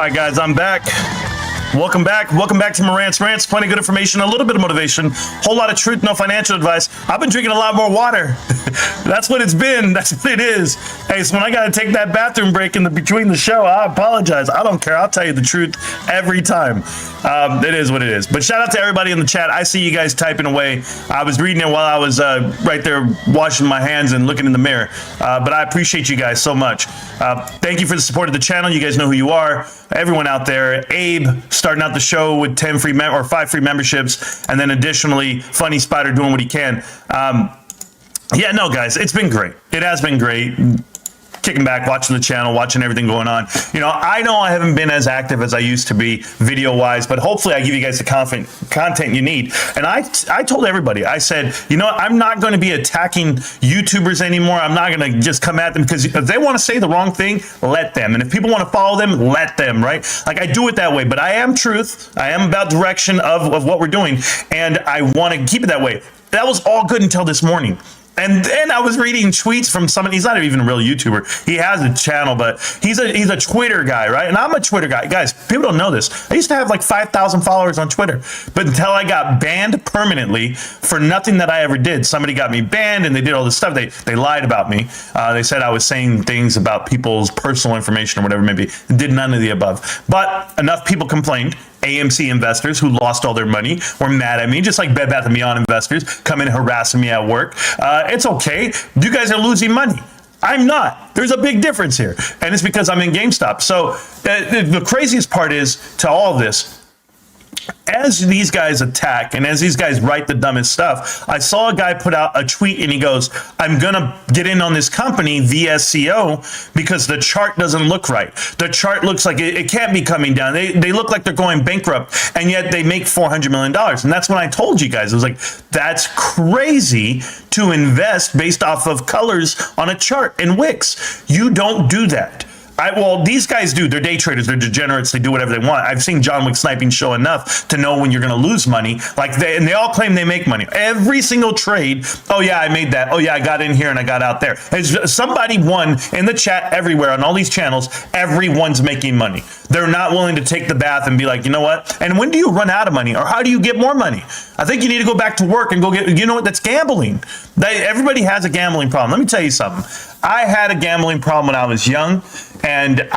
All right, guys, I'm back. Welcome back. Welcome back to Marantz Rantz. Plenty of good information, a little bit of motivation, whole lot of truth, no financial advice. I've been drinking a lot more water. That's what it's been. That's what it is. Hey, so when I got to take that bathroom break between the show, I apologize. I don't care. I'll tell you the truth every time. It is what it is. But shout out to everybody in the chat. I see you guys typing away. I was reading it while I was right there washing my hands and looking in the mirror. But I appreciate you guys so much. Thank you for the support of the channel. You guys know who you are. Everyone out there. Abe starting out the show with 10 free 5 free memberships, and then additionally Funny Spider doing what he can. Yeah, no, guys, it's been great. It has been great. Kicking back, watching the channel, watching everything going on. You know I haven't been as active as I used to be video-wise, but hopefully I give you guys the content you need. And I told everybody, I said, you know what, I'm not going to be attacking YouTubers anymore. I'm not going to just come at them, because if they want to say the wrong thing, let them. And if people want to follow them, let them, right? Like, I do it that way, but I am truth. I am about direction of what we're doing, and I want to keep it that way. That was all good until this morning. And then I was reading tweets from somebody. He's not even a real YouTuber. He has a channel, but he's a Twitter guy, right? And I'm a Twitter guy. Guys, people don't know this. I used to have like 5,000 followers on Twitter, but until I got banned permanently for nothing that I ever did. Somebody got me banned, and they did all this stuff. They lied about me. They said I was saying things about people's personal information or whatever, maybe. Did none of the above. But enough people complained. AMC investors who lost all their money were mad at me, just like Bed Bath & Beyond investors come in harassing me at work. It's okay. You guys are losing money. I'm not. There's a big difference here. And it's because I'm in GameStop. So the craziest part is to all of this, as these guys attack and as these guys write the dumbest stuff, I saw a guy put out a tweet and he goes, I'm going to get in on this company, VSCO, because the chart doesn't look right. The chart looks like it can't be coming down. They look like they're going bankrupt, and yet they make $400 million. And that's when I told you guys, I was like, that's crazy to invest based off of colors on a chart and wicks. You don't do that. Well, these guys do. They're day traders. They're degenerates. They do whatever they want. I've seen John Wick sniping show enough to know when you're going to lose money. And they all claim they make money. Every single trade. Oh yeah, I made that. Oh yeah, I got in here and I got out there. Somebody won in the chat everywhere on all these channels. Everyone's making money. They're not willing to take the bath and be like, you know what? And when do you run out of money, or how do you get more money? I think you need to go back to work and go get. You know what? That's gambling. Everybody has a gambling problem. Let me tell you something. I had a gambling problem when I was young. And did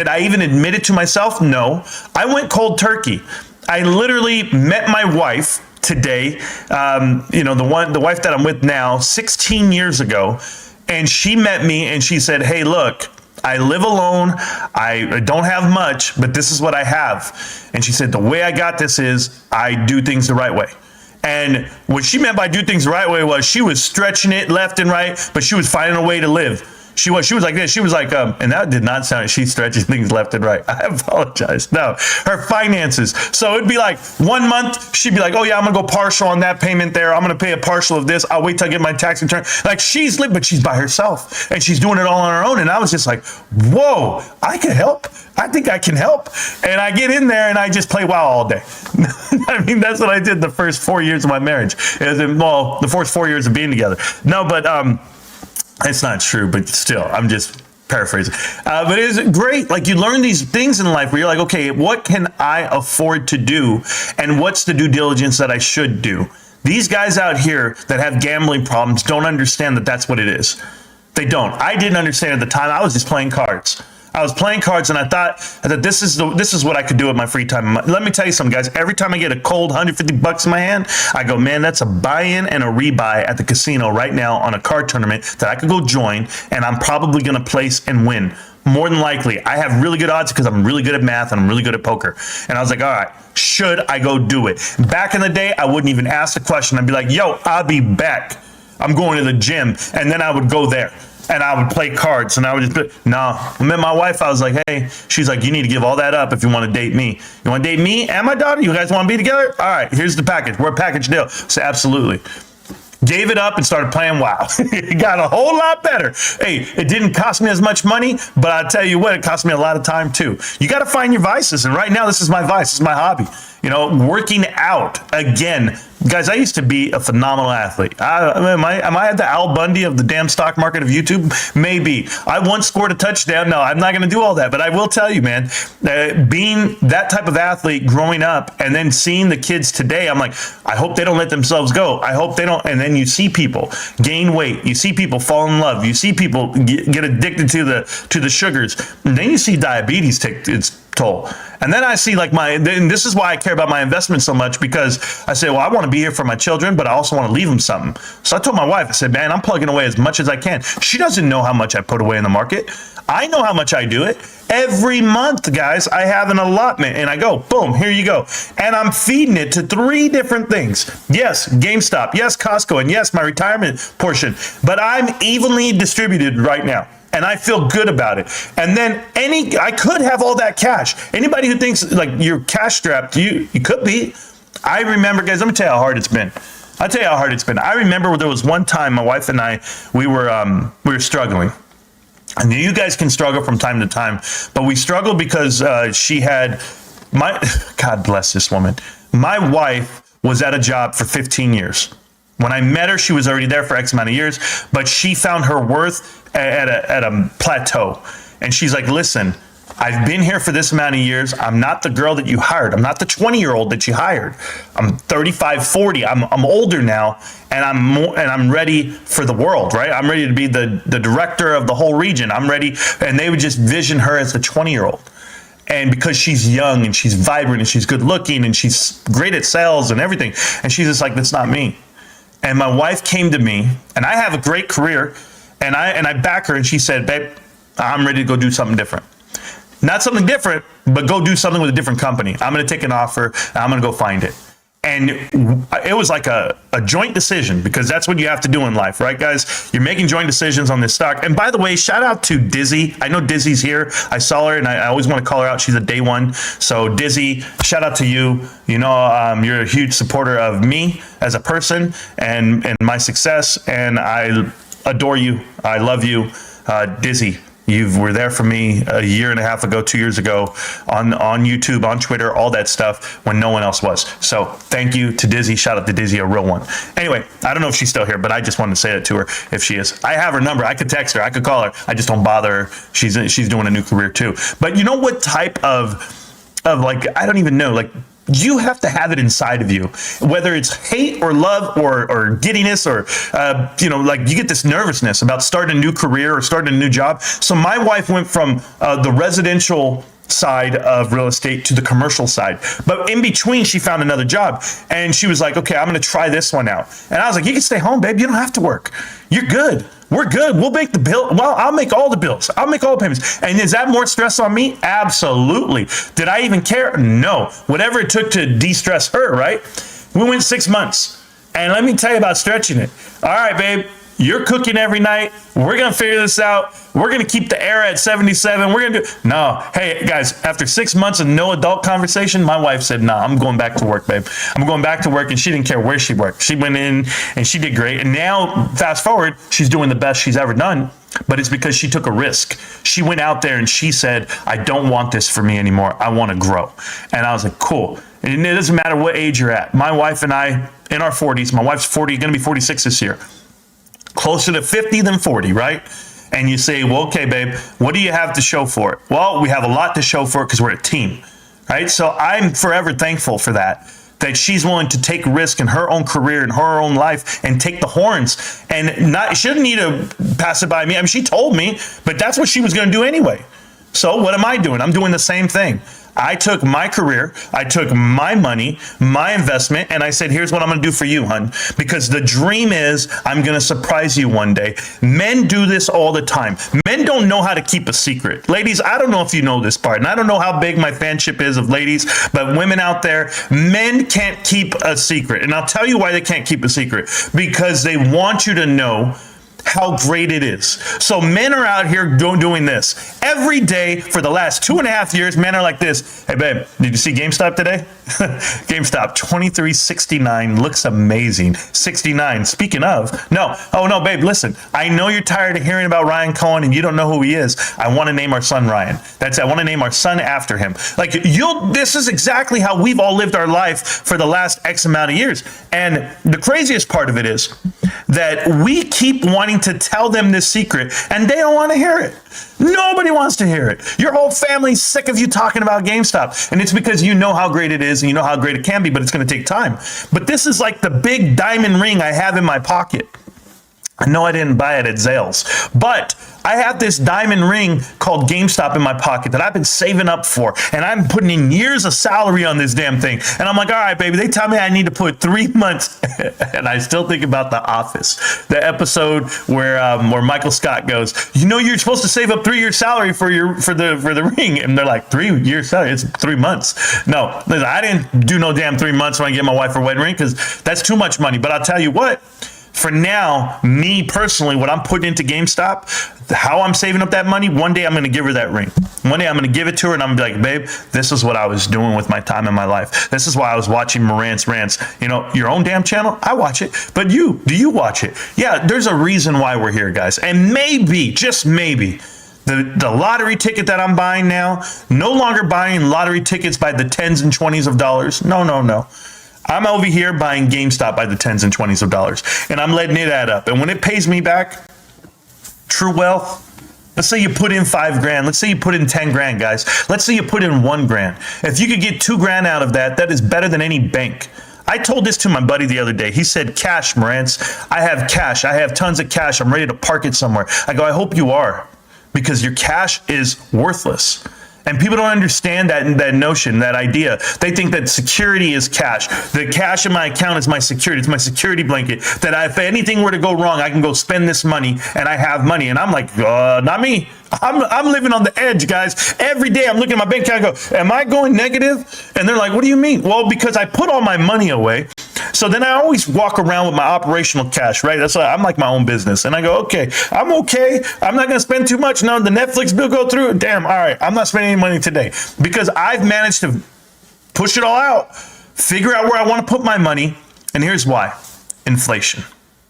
I even admit it to myself? No. I went cold turkey. I literally met my wife today, the wife that I'm with now, 16 years ago. And she met me and she said, hey, look, I live alone. I don't have much, but this is what I have. And she said, the way I got this is I do things the right way. And what she meant by do things the right way was she was stretching it left and right, but she was finding a way to live. She was like this. She was like, and that did not sound like she stretches things left and right. I apologize. No, her finances. So it'd be like 1 month, she'd be like, oh yeah, I'm gonna go partial on that payment there. I'm gonna pay a partial of this. I'll wait till I get my tax return. Like, she's lit, but she's by herself and she's doing it all on her own. And I was just like, whoa, I can help. I think I can help. And I get in there and I just play WoW all day. I mean, that's what I did the first 4 years of my marriage. Well, the first 4 years of being together. No, but it's not true, but still, I'm just paraphrasing. But it is great. Like, you learn these things in life where you're like, okay, what can I afford to do? And what's the due diligence that I should do? These guys out here that have gambling problems don't understand that that's what it is. They don't. I didn't understand at the time. I was just playing cards. I was playing cards and I thought that this is what I could do with my free time. Let me tell you something, guys. Every time I get a cold $150 in my hand, I go, man, that's a buy-in and a rebuy at the casino right now on a card tournament that I could go join, and I'm probably going to place and win. More than likely. I have really good odds because I'm really good at math and I'm really good at poker. And I was like, all right, should I go do it? Back in the day, I wouldn't even ask the question. I'd be like, yo, I'll be back. I'm going to the gym. And then I would go there. And I would play cards, and I would just put, no. I met my wife, I was like, hey, she's like, you need to give all that up if you want to date me. You want to date me and my daughter? You guys want to be together? All right, here's the package. We're a package deal. So absolutely. Gave it up and started playing WoW. It got a whole lot better. Hey, it didn't cost me as much money, but I'll tell you what, it cost me a lot of time too. You got to find your vices, and right now this is my vice. This is my hobby. You know, working out, again, Guys, I used to be a phenomenal athlete. Am I at the Al Bundy of the damn stock market of YouTube? Maybe. I once scored a touchdown. No, I'm not going to do all that. But I will tell you, man, being that type of athlete growing up and then seeing the kids today, I'm like, I hope they don't let themselves go. I hope they don't. And then you see people gain weight. You see people fall in love. You see people get addicted to the sugars. And then you see diabetes take its toll. And then I see and this is why I care about my investment so much, because I say, well, I want to be here for my children, but I also want to leave them something. So I told my wife, I said, man, I'm plugging away as much as I can. She doesn't know how much I put away in the market. I know how much I do it. Every month, guys, I have an allotment and I go, boom, here you go. And I'm feeding it to 3 different things. Yes, GameStop. Yes, Costco. And yes, my retirement portion. But I'm evenly distributed right now. And I feel good about it. And then I could have all that cash. Anybody who thinks like you're cash strapped, you could be. I remember, guys, let me tell you how hard it's been. I'll tell you how hard it's been. I remember there was one time my wife and I, we were struggling. And you guys can struggle from time to time, but we struggled because she had God bless this woman. My wife was at a job for 15 years. When I met her, she was already there for X amount of years, but she found her worth at a plateau. And she's like, listen, I've been here for this amount of years. I'm not the girl that you hired. I'm not the 20-year-old that you hired. I'm 35, 40. I'm older now, and I'm ready for the world, right? I'm ready to be the director of the whole region. I'm ready. And they would just vision her as the 20-year-old. And because she's young and she's vibrant and she's good looking and she's great at sales and everything. And she's just like, that's not me. And my wife came to me, and I have a great career, and I back her, and she said, babe, I'm ready to go do something different. Not something different, but go do something with a different company. I'm going to take an offer, and I'm going to go find it. And it was like a joint decision, because that's what you have to do in life, right, guys? You're making joint decisions on this stock. And by the way, shout out to Dizzy. I know Dizzy's here. I saw her, and I always want to call her out. She's a day one. So Dizzy, shout out to you. You know, you're a huge supporter of me as a person and my success. And I adore you. I love you, Dizzy. You were there for me a year and a half ago, 2 years ago on YouTube, on Twitter, all that stuff when no one else was. So thank you to Dizzy. Shout out to Dizzy, a real one. Anyway, I don't know if she's still here, but I just wanted to say that to her if she is. I have her number. I could text her. I could call her. I just don't bother her. She's doing a new career too. But you know what type of like, I don't even know, like, you have to have it inside of you, whether it's hate or love or giddiness or, like you get this nervousness about starting a new career or starting a new job. So my wife went from the residential side of real estate to the commercial side. But in between, she found another job and she was like, okay, I'm going to try this one out. And I was like, you can stay home, babe. You don't have to work. You're good. We're good. We'll make the bill. Well, I'll make all the bills. I'll make all the payments. And is that more stress on me? Absolutely. Did I even care? No. Whatever it took to de-stress her, right? We went 6 months. And let me tell you about stretching it. All right, babe. You're cooking every night. We're going to figure this out. We're going to keep the air at 77. We're going to do... No. Hey, guys, after 6 months of no adult conversation, my wife said, nah, I'm going back to work, babe. I'm going back to work, and she didn't care where she worked. She went in, and she did great. And now, fast forward, she's doing the best she's ever done, but it's because she took a risk. She went out there, and she said, I don't want this for me anymore. I want to grow. And I was like, cool. And it doesn't matter what age you're at. My wife and I, in our 40s, my wife's 40, going to be 46 this year. Closer to 50 than 40, right? And you say, well, okay, babe, what do you have to show for it? Well, we have a lot to show for it because we're a team, right? So I'm forever thankful for that she's willing to take risk in her own career, in her own life, and take the horns. And she didn't need to pass it by me. I mean, she told me, but that's what she was going to do anyway. So what am I doing? I'm doing the same thing. I took my career, I took my money, my investment, and I said, here's what I'm going to do for you, hun. Because the dream is I'm going to surprise you one day. Men do this all the time. Men don't know how to keep a secret. Ladies, I don't know if you know this part, and I don't know how big my fanship is of ladies, but women out there, men can't keep a secret. And I'll tell you why they can't keep a secret. Because they want you to know how great it is. So men are out here doing this every day for the last 2.5 years. Men are like this. Hey, babe, did you see GameStop today? GameStop 23.69 looks amazing. 69. Speaking of, no. Oh no, babe, listen. I know you're tired of hearing about Ryan Cohen and you don't know who he is. I want to name our son Ryan. I want to name our son after him. Like this is exactly how we've all lived our life for the last X amount of years. And the craziest part of it is that we keep wanting to tell them this secret and they don't want to hear it. Nobody wants to hear it. Your whole family's sick of you talking about GameStop. And it's because you know how great it is and you know how great it can be, but it's going to take time. But this is like the big diamond ring I have in my pocket. I know I didn't buy it at Zales, but I have this diamond ring called GameStop in my pocket that I've been saving up for, and I'm putting in years of salary on this damn thing. And I'm like, all right, baby, they tell me I need to put 3 months, and I still think about The Office, the episode where Michael Scott goes, you know, you're supposed to save up 3 years salary for the ring, and they're like, 3 years salary? It's 3 months. No, listen, I didn't do no damn 3 months when I get my wife her wedding ring because that's too much money. But I'll tell you what. For now, me personally, what I'm putting into GameStop, how I'm saving up that money, one day I'm going to give her that ring. One day I'm going to give it to her and I'm going to be like, babe, this is what I was doing with my time in my life. This is why I was watching Marantz Rantz. You know, your own damn channel, I watch it. But do you watch it? Yeah, there's a reason why we're here, guys. And maybe, just maybe, the lottery ticket that I'm buying now, no longer buying lottery tickets by the tens and 20s of dollars. No. I'm over here buying GameStop by the tens and 20s of dollars, and I'm letting it add up. And when it pays me back, true wealth, let's say you put in $5,000. Let's say you put in 10 grand, guys. Let's say you put in $1,000. If you could get $2,000 out of that, that is better than any bank. I told this to my buddy the other day. He said, cash, Marantz. I have cash. I have tons of cash. I'm ready to park it somewhere. I go, I hope you are, because your cash is worthless. And people don't understand that notion, that idea. They think that security is cash. The cash in my account is my security. It's my security blanket. That if anything were to go wrong, I can go spend this money and I have money. And I'm like, not me. I'm living on the edge, guys. Every day I'm looking at my bank account and go, am I going negative? And they're like, what do you mean? Well, because I put all my money away. So then I always walk around with my operational cash, right? That's why I'm like my own business. And I go, okay. I'm not going to spend too much. No, the Netflix bill go through. Damn. All right. I'm not spending any money today because I've managed to push it all out, figure out where I want to put my money. And here's why: inflation.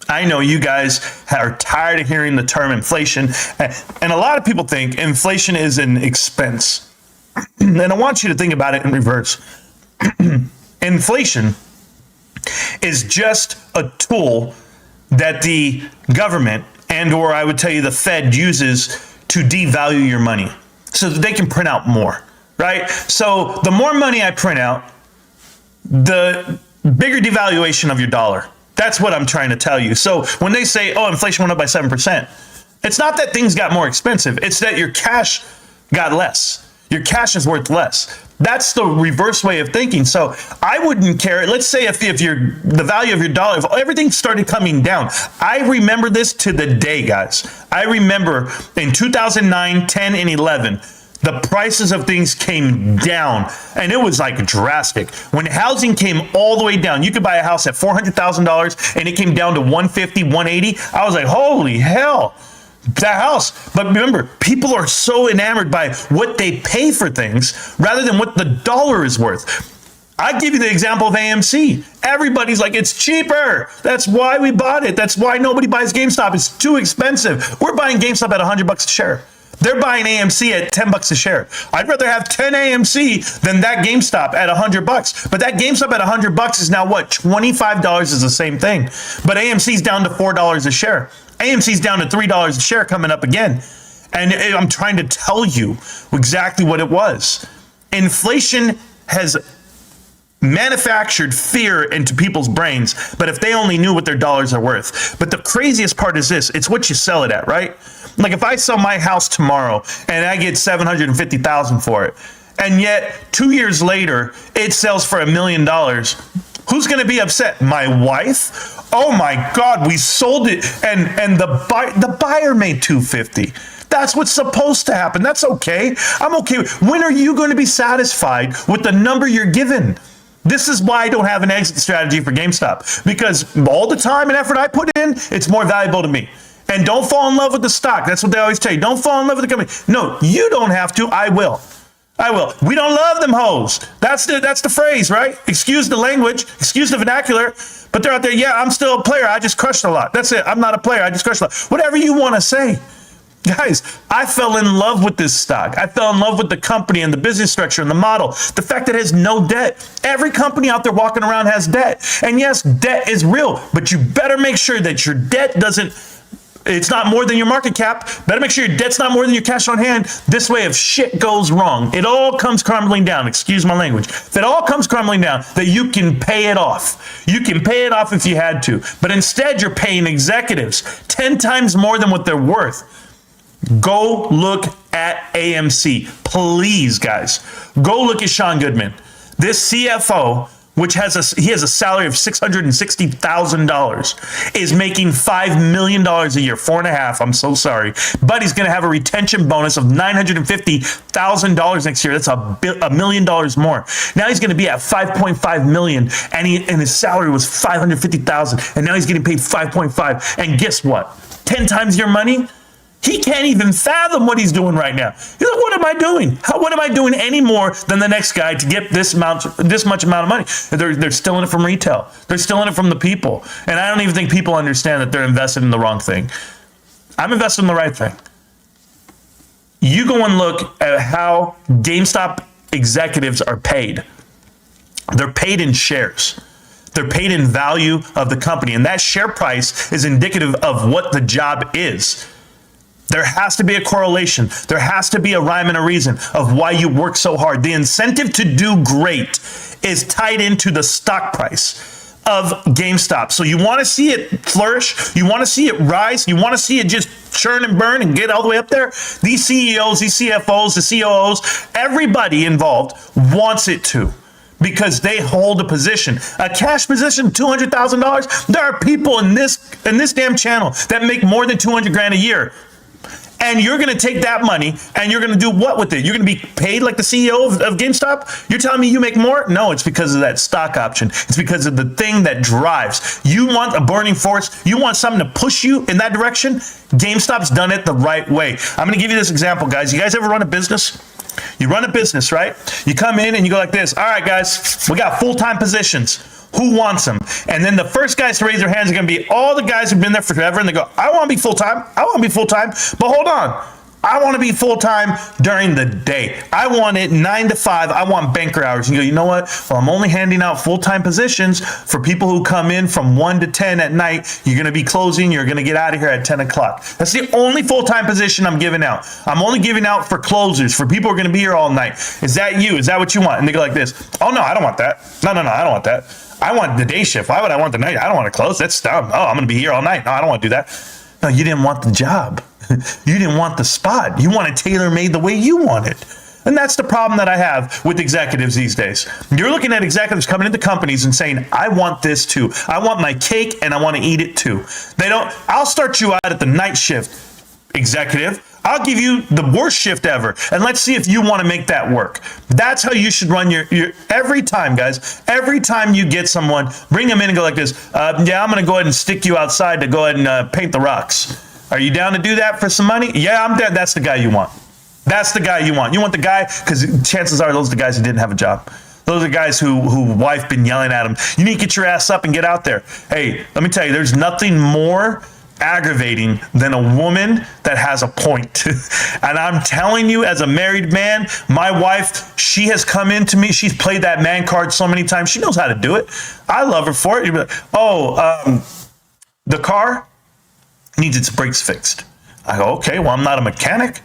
I know you guys are tired of hearing the term inflation. And a lot of people think inflation is an expense. And I want you to think about it in reverse. Inflation is just a tool that the government or I would tell you the Fed uses to devalue your money so that they can print out more, right? So the more money I print out, the bigger devaluation of your dollar. That's what I'm trying to tell you. So when they say, oh, inflation went up by 7%, it's not that things got more expensive. It's that your cash got less. Your cash is worth less. That's the reverse way of thinking. So I wouldn't care. Let's say if the value of your dollar, if everything started coming down. I remember this to the day, guys. I remember in 2009, 10, and 11, the prices of things came down, and it was like drastic. When housing came all the way down, you could buy a house at $400,000, and it came down to 150, 180. I was like, holy hell. That house. But remember, people are so enamored by what they pay for things rather than what the dollar is worth. I give you the example of AMC. Everybody's like, it's cheaper. That's why we bought it. That's why nobody buys GameStop. It's too expensive. We're buying GameStop at $100 a share. They're buying AMC at $10 a share. I'd rather have 10 AMC than that GameStop at $100. But that GameStop at $100 is now what? $25 is the same thing. But AMC's down to $4 a share. AMC's down to $3 a share coming up again. And I'm trying to tell you exactly what it was. Inflation has manufactured fear into people's brains, but if they only knew what their dollars are worth. But the craziest part is this: it's what you sell it at, right? Like if I sell my house tomorrow and I get $750,000 for it, and yet 2 years later it sells for $1 million, who's going to be upset? My wife? Oh my God, we sold it, and the buyer made $250,000. That's what's supposed to happen. That's okay. I'm okay. When are you going to be satisfied with the number you're given? This is why I don't have an exit strategy for GameStop, because all the time and effort I put in, it's more valuable to me. And don't fall in love with the stock. That's what they always tell you. Don't fall in love with the company. No, you don't have to. I will. I will. We don't love them hoes. That's the phrase, right? Excuse the language, excuse the vernacular, but they're out there, yeah, I'm still a player. I just crushed a lot. That's it. I'm not a player. I just crushed a lot. Whatever you want to say. Guys, I fell in love with this stock. I fell in love with the company and the business structure and the model. The fact that it has no debt. Every company out there walking around has debt. And yes, debt is real, but you better make sure that your debt it's not more than your market cap. Better make sure your debt's not more than your cash on hand. This way, if shit goes wrong, it all comes crumbling down. Excuse my language. If it all comes crumbling down, that you can pay it off. You can pay it off if you had to. But instead, you're paying executives 10 times more than what they're worth. Go look at AMC. Please, guys. Go look at Sean Goodman. This CFO, which he has a salary of $660,000, is making $5 million a year, 4.5. I'm so sorry, but he's going to have a retention bonus of $950,000 next year. That's $1 million more. Now he's going to be at 5.5 million, and his salary was 550,000, and now he's getting paid 5.5. And guess what? 10 times your money. He can't even fathom what he's doing right now. He's like, what am I doing? What am I doing any more than the next guy to get this much amount of money? They're stealing it from retail. They're stealing it from the people. And I don't even think people understand that they're invested in the wrong thing. I'm invested in the right thing. You go and look at how GameStop executives are paid. They're paid in shares. They're paid in value of the company. And that share price is indicative of what the job is. There has to be a correlation. There has to be a rhyme and a reason of why you work so hard. The incentive to do great is tied into the stock price of GameStop. So you want to see it flourish. You want to see it rise. You want to see it just churn and burn and get all the way up there. These CEOs, these CFOs, the COOs, everybody involved wants it to. Because they hold a position, a cash position, $200,000. There are people in this damn channel that make more than 200 grand a year. And you're going to take that money and you're going to do what with it? You're going to be paid like the CEO of GameStop? You're telling me you make more? No, it's because of that stock option. It's because of the thing that drives. You want a burning force. You want something to push you in that direction? GameStop's done it the right way. I'm going to give you this example, guys. You guys ever run a business? You run a business, right? You come in and you go like this. All right, guys, we got full-time positions. Who wants them? And then the first guys to raise their hands are going to be all the guys who've been there forever. And they go, I want to be full-time. I want to be full-time. But hold on. I want to be full-time during the day. I want it 9 to 5. I want banker hours. And you go, you know what? Well, I'm only handing out full-time positions for people who come in from 1 to 10 at night. You're going to be closing. You're going to get out of here at 10 o'clock. That's the only full-time position I'm giving out. I'm only giving out for closers, for people who are going to be here all night. Is that you? Is that what you want? And they go like this. Oh, no, I don't want that. No, I don't want that. I want the day shift. Why would I want the night? I don't want to close. That's dumb. Oh, I'm going to be here all night. No, I don't want to do that. No, you didn't want the job. You didn't want the spot. You want it tailor-made the way you want it. And that's the problem that I have with executives these days. You're looking at executives coming into companies and saying, I want this too. I want my cake and I want to eat it too. I'll start you out at the night shift, executive. I'll give you the worst shift ever. And let's see if you want to make that work. That's how you should run your every time, guys. Every time you get someone, bring them in and go like this. Yeah, I'm going to go ahead and stick you outside to go ahead and paint the rocks. Are you down to do that for some money? Yeah, I'm down. That's the guy you want. That's the guy you want. You want the guy, because chances are those are the guys who didn't have a job. Those are guys who wife been yelling at them. You need to get your ass up and get out there. Hey, let me tell you, there's nothing more aggravating than a woman that has a point. And I'm telling you, as a married man, my wife, she has come into me. She's played that man card so many times. She knows how to do it. I love her for it. You'd be like, the car needs its brakes fixed. I go, okay, well, I'm not a mechanic.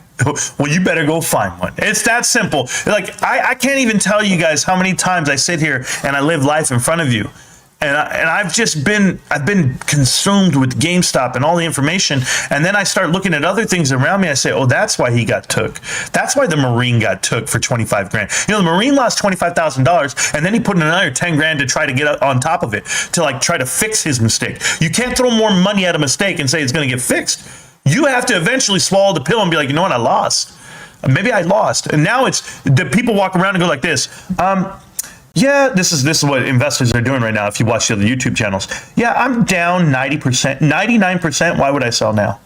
Well, you better go find one. It's that simple. Like, I can't even tell you guys how many times I sit here and I live life in front of you. And I've been consumed with GameStop and all the information. And then I start looking at other things around me. I say, oh, that's why he got took. That's why the Marine got took for 25 grand. You know, the Marine lost $25,000 and then he put in another 10 grand to try to get on top of it, to like try to fix his mistake. You can't throw more money at a mistake and say it's going to get fixed. You have to eventually swallow the pill and be like, you know what, I lost. Maybe I lost. And now it's the people walk around and go like this. Yeah, this is what investors are doing right now. If you watch the other YouTube channels, yeah, I'm down 90%, 99%. Why would I sell now?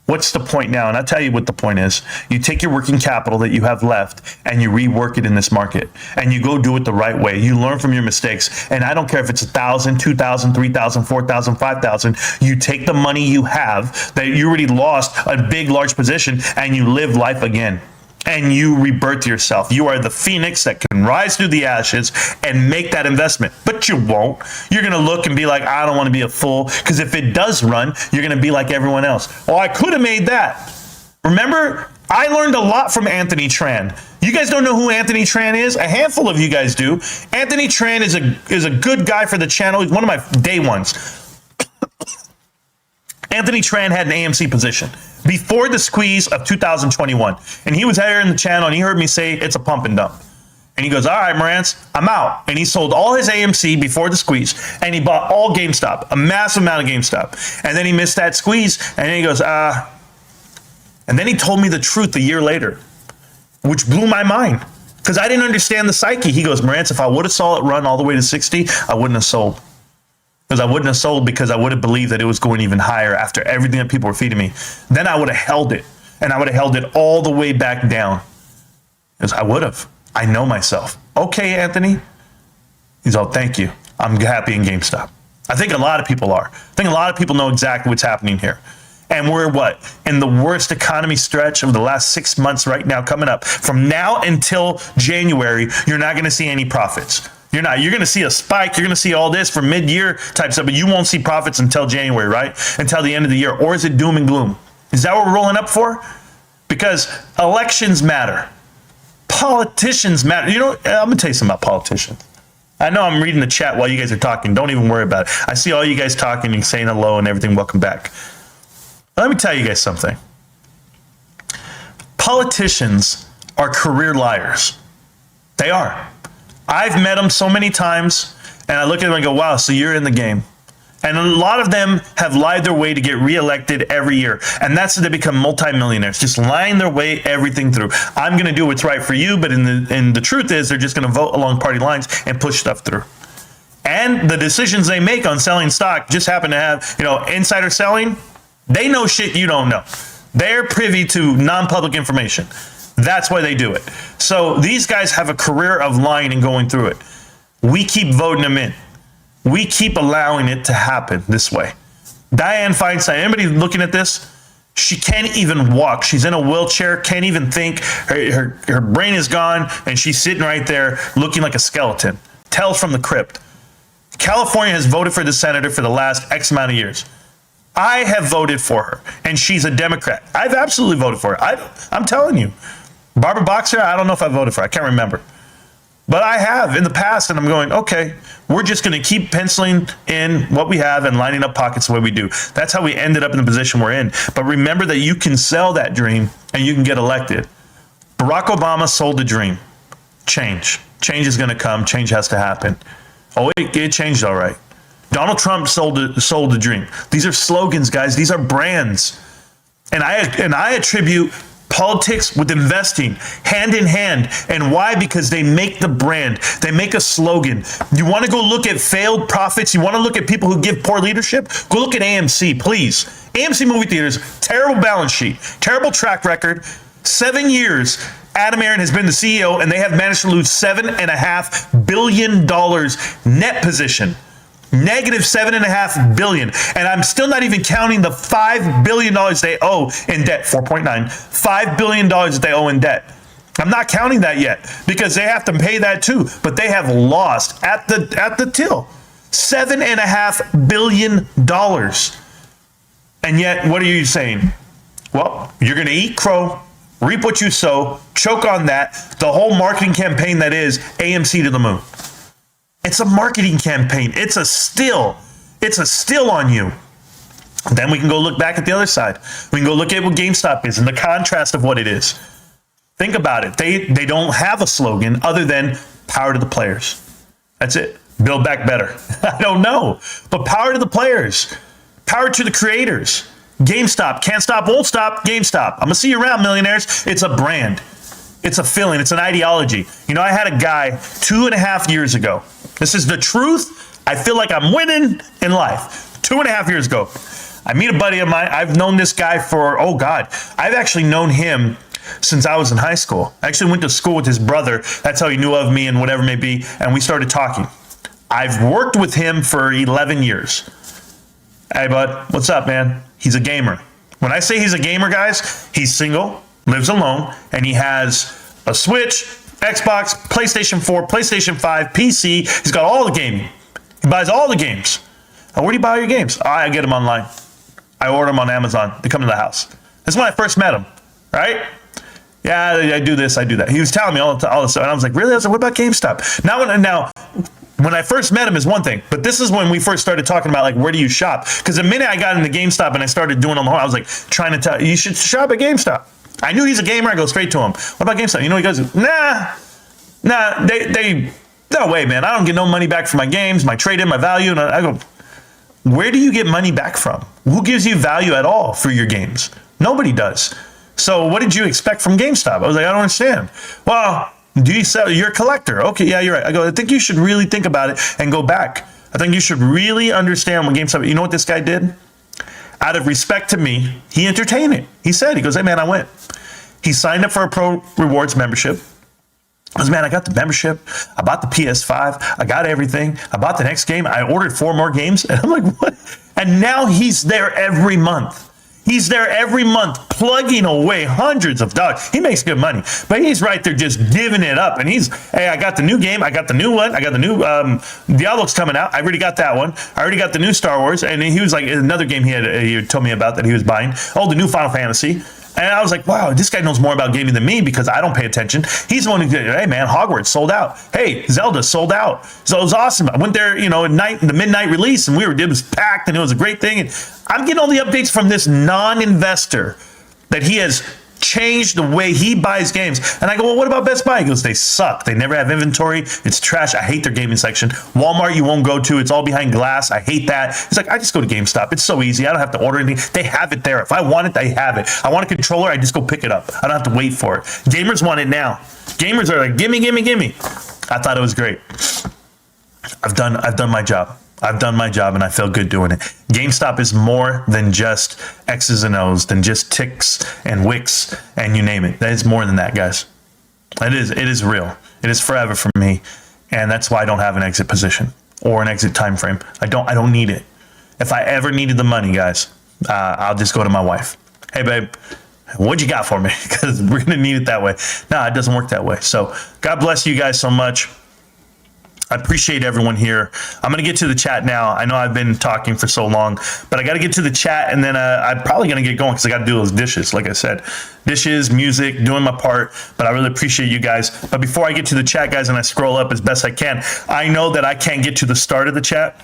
What's the point now? And I'll tell you what the point is. You take your working capital that you have left and you rework it in this market, and you go do it the right way. You learn from your mistakes. And I don't care if it's 1,000, 2,000, 3,000, 4,000, 5,000. You take the money you have that you already lost a big, large position, and you live life again. And you rebirth yourself. You are the phoenix that can rise through the ashes and make that investment. But you won't. You're going to look and be like, I don't want to be a fool. Because if it does run, you're going to be like everyone else. Oh, I could have made that. Remember, I learned a lot from Anthony Tran. You guys don't know who Anthony Tran is? A handful of you guys do. Anthony Tran is a good guy for the channel. He's one of my day ones. Anthony Tran had an AMC position before the squeeze of 2021. And he was here in the channel and he heard me say, it's a pump and dump. And he goes, all right, Marantz, I'm out. And he sold all his AMC before the squeeze. And he bought all GameStop, a massive amount of GameStop. And then he missed that squeeze. And then he goes, And then he told me the truth a year later, which blew my mind because I didn't understand the psyche. He goes, Marantz, if I would have saw it run all the way to 60, I wouldn't have sold. Because I wouldn't have sold because I would have believed that it was going even higher after everything that people were feeding me. Then I would have held it, and I would have held it all the way back down. Because I would have. I know myself. Okay, Anthony. He's all, thank you. I'm happy in GameStop. I think a lot of people are. I think a lot of people know exactly what's happening here. And we're what? In the worst economy stretch of the last 6 months right now coming up. From now until January, you're not going to see any profits. You're not. You're going to see a spike. You're going to see all this for mid-year type stuff, but you won't see profits until January, right? Until the end of the year. Or is it doom and gloom? Is that what we're rolling up for? Because elections matter. Politicians matter. You know, I'm going to tell you something about politicians. I know I'm reading the chat while you guys are talking. Don't even worry about it. I see all you guys talking and saying hello and everything. Welcome back. Let me tell you guys something. Politicians are career liars. They are. I've met them so many times, and I look at them and go, wow, so you're in the game. And a lot of them have lied their way to get reelected every year. And that's how they become multimillionaires, just lying their way everything through. I'm going to do what's right for you, but in the truth is they're just going to vote along party lines and push stuff through. And the decisions they make on selling stock just happen to have, insider selling. They know shit you don't know. They're privy to non-public information. That's why they do it. So these guys have a career of lying and going through it. We keep voting them in. We keep allowing it to happen this way. Dianne Feinstein, anybody looking at this? She can't even walk. She's in a wheelchair, can't even think. Her brain is gone, and she's sitting right there looking like a skeleton. Tales from the crypt. California has voted for the senator for the last X amount of years. I have voted for her, and she's a Democrat. I've absolutely voted for her. I'm telling you. Barbara Boxer, I don't know if I voted for her. I can't remember. But I have in the past, and I'm going, okay, we're just going to keep penciling in what we have and lining up pockets the way we do. That's how we ended up in the position we're in. But remember that you can sell that dream, and you can get elected. Barack Obama sold the dream. Change. Change is going to come. Change has to happen. Oh, it changed all right. Donald Trump sold the dream. These are slogans, guys. These are brands. And I attribute politics with investing hand in hand. And why? Because they make the brand. They make a slogan. You want to go look at failed profits? You want to look at people who give poor leadership? Go look at AMC, please. AMC movie theaters, terrible balance sheet, terrible track record. 7 years, Adam Aron has been the CEO, and they have managed to lose $7.5 billion net position. Negative $7.5 billion. And I'm still not even counting the $5 billion they owe in debt. 4.9. $5 billion that they owe in debt. I'm not counting that yet because they have to pay that too. But they have lost at the till $7.5 billion. And yet, what are you saying? Well, you're going to eat crow, reap what you sow, choke on that. The whole marketing campaign that is AMC to the moon. It's a marketing campaign. It's a still on you. Then we can go look back at the other side. We can go look at what GameStop is and the contrast of what it is. Think about it. They don't have a slogan other than power to the players. That's it. Build back better. I don't know. But power to the players. Power to the creators. GameStop. Can't stop, won't stop. GameStop. I'm going to see you around, millionaires. It's a brand. It's a feeling. It's an ideology. I had a guy 2.5 years ago. This is the truth. I feel like I'm winning in life. 2.5 years ago, I meet a buddy of mine. I've known this guy for, oh God, I've actually known him since I was in high school. I actually went to school with his brother. That's how he knew of me and whatever it may be. And we started talking. I've worked with him for 11 years. Hey, bud, what's up, man? He's a gamer. When I say he's a gamer, guys, he's single, lives alone, and he has a Switch, Xbox, PlayStation 4, PlayStation 5, PC. He's got all the gaming. He buys all the games. Now, where do you buy your games? I get them online. I order them on Amazon. They come to the house. That's when I first met him, right? Yeah, I do this, I do that. He was telling me all this stuff, and I was like, really? I was like, what about GameStop? Now, when I first met him is one thing, but this is when we first started talking about, like, where do you shop? Because the minute I got into GameStop and I started doing them, I was like, trying to tell you should shop at GameStop. I knew he's a gamer. I go straight to him. What about GameStop? You know, he goes, nah, no way, man. I don't get no money back for my games, my trade-in, my value. And I go, where do you get money back from? Who gives you value at all for your games? Nobody does. So what did you expect from GameStop? I was like, I don't understand. Well, do you sell? You're a collector. Okay, yeah, you're right. I go, I think you should really think about it and go back. I think you should really understand what GameStop, you know what this guy did? Out of respect to me, he entertained it. He said, he goes, hey man, I went. He signed up for a Pro Rewards membership. I was, man, I got the membership. I bought the PS5. I got everything. I bought the next game. I ordered 4 more games. And I'm like, what? And now he's there every month. He's there every month, plugging away hundreds of dollars. He makes good money, but he's right there just giving it up. And he's, hey, I got the new game. I got the new one. I got the new Diablo's coming out. I already got that one. I already got the new Star Wars. And he was like, another game he told me about that he was buying. Oh, the new Final Fantasy. And I was like, wow, this guy knows more about gaming than me because I don't pay attention. He's the one who did, hey man, Hogwarts sold out. Hey, Zelda sold out. So it was awesome. I went there, you know, at night, the midnight release, and it was packed and it was a great thing. And I'm getting all the updates from this non-investor that he has changed the way he buys games. And I go, well, what about Best Buy? He goes, they suck. They never have inventory. It's trash. I hate their gaming section. Walmart, you won't go to. It's all behind glass. I hate that. He's like, I just go to GameStop. It's so easy. I don't have to order anything. They have it there. If I want it, they have it. I want a controller. I just go pick it up. I don't have to wait for it. Gamers want it now. Gamers are like, gimme, gimme, gimme. I thought it was great. I've done my job. I've done my job and I feel good doing it. GameStop is more than just X's and O's, than just ticks and wicks and you name it. That is more than that, guys. It is real. It is forever for me. And that's why I don't have an exit position or an exit time frame. I don't need it. If I ever needed the money, guys, I'll just go to my wife. Hey, babe, what you got for me? Because we're going to need it that way. No, it doesn't work that way. So God bless you guys so much. I appreciate everyone here. I'm going to get to the chat now. I know I've been talking for so long, but I got to get to the chat, and then I'm probably going to get going because I got to do those dishes. Like I said, dishes, music, doing my part, but I really appreciate you guys. But before I get to the chat, guys, and I scroll up as best I can, I know that I can't get to the start of the chat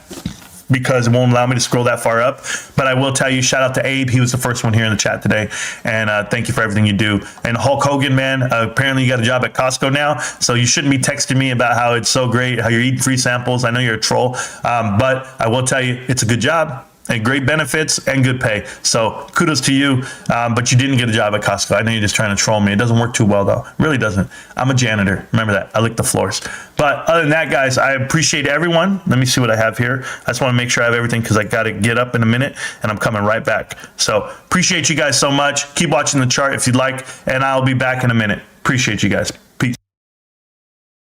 because it won't allow me to scroll that far up. But I will tell you, shout out to Abe. He was the first one here in the chat today. And thank you for everything you do. And Hulk Hogan, man, apparently you got a job at Costco now. So you shouldn't be texting me about how it's so great, how you're eating free samples. I know you're a troll. But I will tell you, it's a good job. And great benefits and good pay. So kudos to you. But you didn't get a job at Costco. I know you're just trying to troll me. It doesn't work too well, though. It really doesn't. I'm a janitor. Remember that. I lick the floors. But other than that, guys, I appreciate everyone. Let me see what I have here. I just want to make sure I have everything because I got to get up in a minute and I'm coming right back. So appreciate you guys so much. Keep watching the chart if you'd like. And I'll be back in a minute. Appreciate you guys.